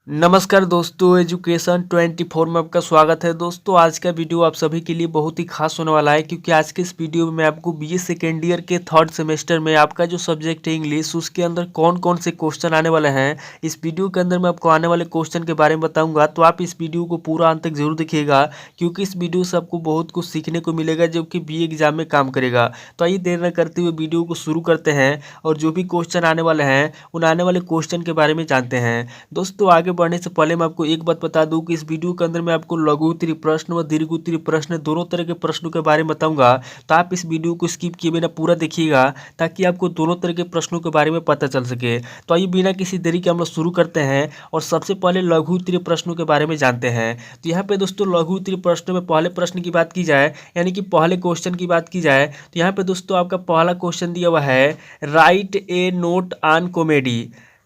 नमस्कार दोस्तों, एजुकेशन 24 में आपका स्वागत है। दोस्तों आज का वीडियो आप सभी के लिए बहुत ही खास होने वाला है, क्योंकि आज के इस वीडियो में मैं आपको बीए सेकेंड ईयर के थर्ड सेमेस्टर में आपका जो सब्जेक्ट है इंग्लिश, उसके अंदर कौन कौन से क्वेश्चन आने वाले हैं, इस वीडियो के अंदर मैं आपको आने वाले क्वेश्चन के बारे में बताऊंगा। तो आप इस वीडियो को पूरा अंत तक जरूर देखिएगा, क्योंकि इस वीडियो से आपको बहुत कुछ सीखने को मिलेगा जो कि बीए एग्जाम में काम करेगा। तो आइए देर न करते हुए वीडियो को शुरू करते हैं और जो भी क्वेश्चन आने वाले हैं उन आने वाले क्वेश्चन के बारे में जानते हैं। दोस्तों आगे बढ़ने से पहले मैं आपको एक बात बता दूं कि इस वीडियो के अंदर मैं आपको लघु उत्तरीय प्रश्न व दीर्घ उत्तरीय प्रश्न दोनों तरह के प्रश्नों के बारे में बताऊंगा। तो आप इस वीडियो को स्किप किए बिना पूरा देखिएगा, ताकि आपको दोनों तरह के प्रश्नों के बारे में पता चल सके। तो आइए बिना किसी देरी के हम लोग शुरू करते हैं और सबसे पहले लघु उत्तरीय प्रश्नों के बारे में जानते हैं। तो यहाँ पे दोस्तों लघु उत्तरीय प्रश्नों में पहले प्रश्न की बात की जाए, यानी कि पहले क्वेश्चन की बात की जाए, तो यहाँ पे दोस्तों आपका पहला क्वेश्चन दिया हुआ है, write A note on comedy.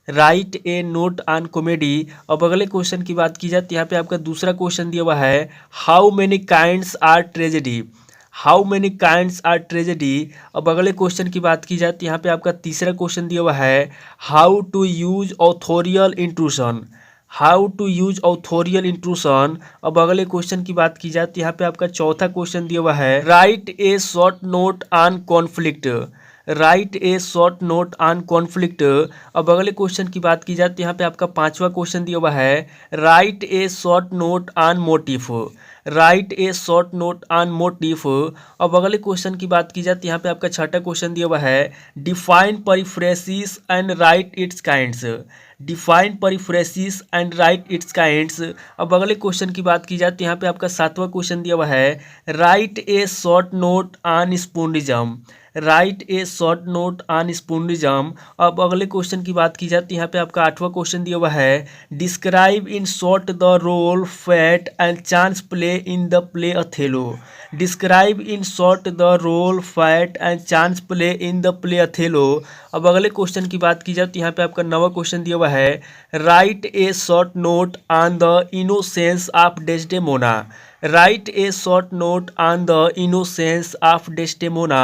Right A note on comedy. अब अगले क्वेश्चन की बात की जाए तो यहाँ पे आपका दूसरा क्वेश्चन दिया हुआ है, how many kinds are tragedy. How many kinds are tragedy. अब अगले क्वेश्चन की बात की जाए तो यहाँ पे आपका तीसरा क्वेश्चन दिया हुआ है, how to use authorial intrusion. How to use authorial intrusion. अब अगले क्वेश्चन की बात की जाए तो यहाँ पे आपका चौथा क्वेश्चन दिया हुआ है, write a short note on conflict. Right a short note on conflict. अब अगले क्वेश्चन की बात की जाए तो यहाँ पे आपका पांचवा क्वेश्चन दिया हुआ है, write a short note on motif. Right a short note on motif. अब अगले क्वेश्चन की बात की जाए तो यहाँ पे आपका छठा क्वेश्चन दिया हुआ है, define periphrasis and write its kinds. Define periphrasis and write its kinds. अब अगले क्वेश्चन की बात की जाए तो यहाँ पे आपका सातवां क्वेश्चन दिया हुआ है, write a short note on spoonerism. Write a short note on spoonerism. अब अगले क्वेश्चन की बात की जाए तो यहाँ पे आपका आठवां क्वेश्चन दिया हुआ है, describe in short the role fat and chance play in the play Othello. Describe in short the role fat and chance play in the play Othello. अब अगले क्वेश्चन की बात की जाए तो यहाँ पे आपका नवा क्वेश्चन दिया हुआ है, write a short note on the innocence of Desdemona. Right a short note on the innocence of Desdemona.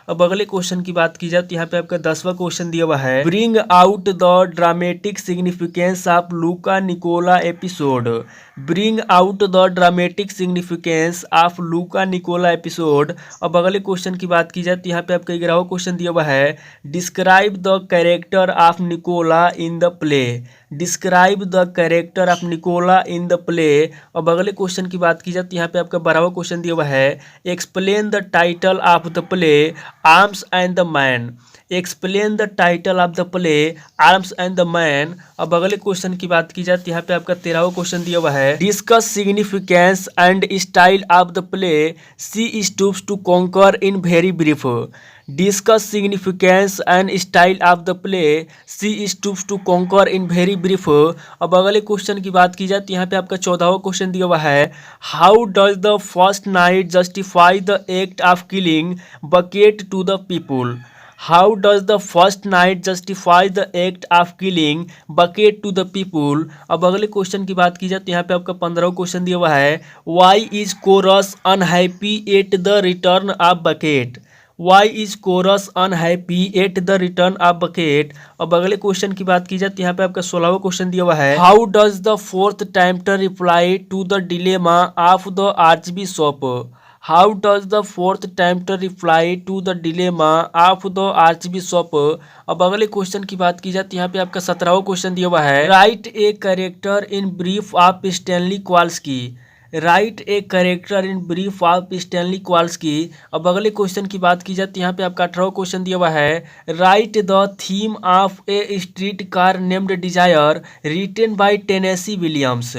अब अगले क्वेश्चन की बात की जाए तो यहाँ पे आपका 10वां क्वेश्चन दिया हुआ है, bring out the dramatic significance of Luca Nicola episode. Bring out the dramatic significance of Luca Nicola episode. अब अगले क्वेश्चन की बात की जाए तो यहाँ पे आपका 11वां क्वेश्चन दिया हुआ है, describe the character of Nicola in the play. Describe the character of Nicola in the play. अब अगले क्वेश्चन की बात की जाए तो यहाँ पे आपका 12वां क्वेश्चन दिया हुआ है, explain the title of the play arms and the man. Explain the title of the play arms and the man. अब अगले क्वेश्चन की बात की जाए तो यहाँ पे आपका 13वां क्वेश्चन दिया हुआ है, discuss significance and style of the play she stoops to conquer in very brief. Discuss significance and style of the play she stoops to conquer in very brief. अब अगले क्वेश्चन की बात की जाए तो यहाँ पे आपका 14वां क्वेश्चन दिया हुआ है, how does the first knight justify the act of killing Becket to the people. How does the first knight justify the act of killing Becket to the people. अब अगले क्वेश्चन की बात की जाए तो यहाँ पे आपका 15वां क्वेश्चन दिया हुआ है, why is chorus unhappy at the return of Becket. Why is chorus unhappy at the return of Becket. अब अगले क्वेश्चन की बात की जाए तो यहाँ पे आपका 16वां क्वेश्चन दिया हुआ है, how does the fourth tempter reply to the dilemma of the archbishop. How does the fourth tempter reply to the dilemma of the archbishop. अब अगले क्वेश्चन की बात की जाए तो यहाँ पे आपका 17वां क्वेश्चन दिया हुआ है, write a character in brief of Stanley Kowalski. Write a character in brief of Stanley Kowalski. अब अगले क्वेश्चन की बात की जाए तो यहाँ पे आपका 18वां क्वेश्चन दिया हुआ है, write the theme of a streetcar named desire written by Tennessee Williams.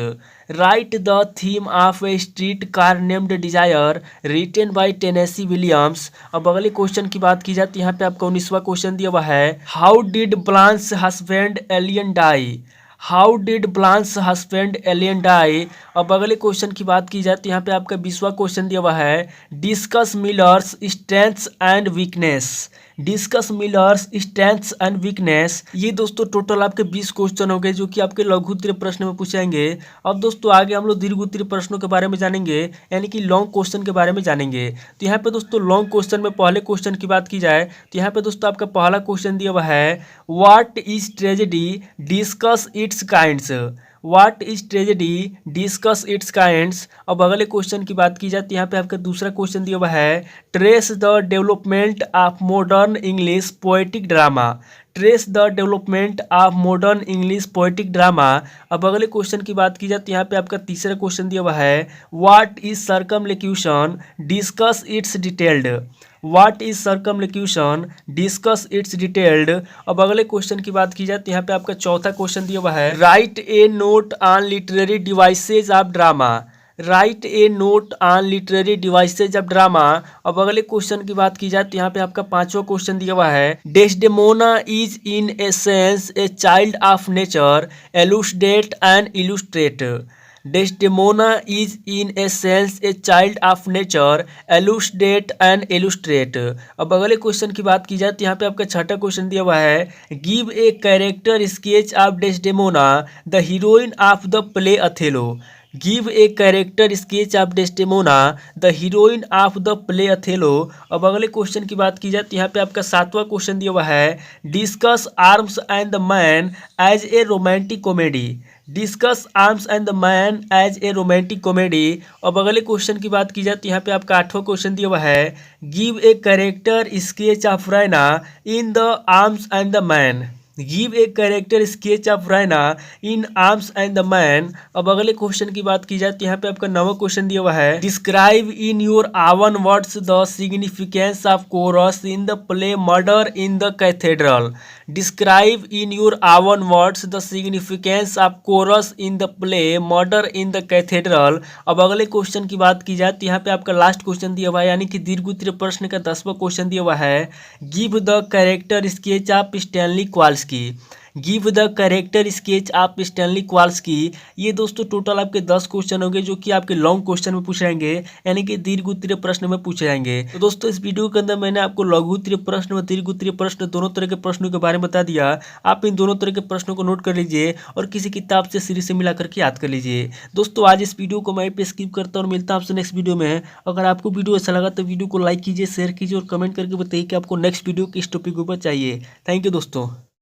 Write the theme of a streetcar named desire written by Tennessee Williams. अब अगले क्वेश्चन की बात की जाए तो यहाँ पे आपका 19वां क्वेश्चन दिया हुआ है, how did Blanche's husband Allan die. How did Blanche's husband Allan die. अब अगले क्वेश्चन की बात की जाए तो यहाँ पे आपका 20वां क्वेश्चन दिया हुआ है, discuss millers strengths and weakness. Discuss millers strengths and weakness. ये दोस्तों टोटल आपके 20 क्वेश्चन हो गए जो कि आपके लघु उत्तरीय प्रश्न में पूछेंगे। अब दोस्तों आगे हम लोग दीर्घ उत्तरीय प्रश्नों के बारे में जानेंगे, यानी कि लॉन्ग क्वेश्चन के बारे में जानेंगे। तो यहाँ पे दोस्तों लॉन्ग क्वेश्चन में पहले क्वेश्चन की बात की जाए तो यहाँ पे दोस्तों आपका पहला क्वेश्चन दिया हुआ है, what is tragedy, discuss it's kinds. What is tragedy, discuss it's kinds. अब अगले क्वेश्चन की बात की जाती है, यहाँ पे आपका दूसरा क्वेश्चन दिया हुआ है, trace the development of modern English poetic drama. Trace the development of modern English poetic drama. अब अगले क्वेश्चन की बात की जाती है, यहाँ पे आपका तीसरा क्वेश्चन दिया हुआ है, what is circumlocution, discuss its detailed. What is circumlocution, discuss its detailed. अब अगले क्वेश्चन की बात की जाती है, यहाँ पे आपका चौथा क्वेश्चन दिया हुआ है, write A note on literary devices of drama. Right A note on literary devices of drama. अब अगले क्वेश्चन की बात की जाती है, यहाँ पे आपका पांचवा क्वेश्चन दिया हुआ है, Desdemona is in essence a child of nature, elucidate and illustrate. Desdemona is in essence a child of nature, elucidate and illustrate. अब अगले क्वेश्चन की बात की जाती है, यहाँ पे आपका छठा क्वेश्चन दिया हुआ है, give a character sketch of Desdemona, the heroine of the play Othello. Give a character sketch of Desdemona, the heroine of the play Othello. अब अगले क्वेश्चन की बात की जाती है, यहाँ पे आपका सातवां क्वेश्चन दिया हुआ है, discuss arms and the man as a romantic comedy. Discuss arms and the man as a romantic comedy. अब अगले क्वेश्चन की बात की जाती है, यहाँ पे आपका आठवां क्वेश्चन दिया हुआ है, give a character sketch of Raina in the arms and the man. Give a character sketch of Raina in arms and the man. अब अगले क्वेश्चन की बात की जाती है, यहाँ पे आपका नवा क्वेश्चन दिया हुआ है, describe in your own words the significance of chorus in the play murder in the cathedral. Describe in your own words the significance of chorus in the play murder in the cathedral. अब अगले question की बात की जाती है, यहाँ पे आपका लास्ट क्वेश्चन दिया हुआ है, यानी कि दीर्घ उत्तरीय प्रश्न का 10वां क्वेश्चन दिया हुआ है, give the character sketch of Stanley Kowalski. Give the character sketch of Stanley Kowalski. ये दोस्तों टोटल आपके 10 क्वेश्चन होंगे, जो कि आपके लॉन्ग क्वेश्चन में पूछे जाएंगे, यानी कि दीर्घ उत्तरीय प्रश्न में पूछे जाएंगे। तो दोस्तों इस वीडियो के अंदर मैंने आपको लघु उत्तरीय प्रश्न व दीर्घ उत्तरीय प्रश्न दोनों तरह के प्रश्नों के बारे में बता दिया। आप इन दोनों तरह के प्रश्नों को नोट कर लीजिए और किसी किताब से सीरीज से मिला करके याद कर लीजिए। दोस्तों आज इस वीडियो को मैं पे स्किप करता हूँ और मिलता हूँ आपसे नेक्स्ट वीडियो में। अगर आपको वीडियो अच्छा लगा तो वीडियो को लाइक कीजिए, शेयर कीजिए और कमेंट करके बताइए कि आपको नेक्स्ट वीडियो किस टॉपिक के ऊपर चाहिए। थैंक यू दोस्तों।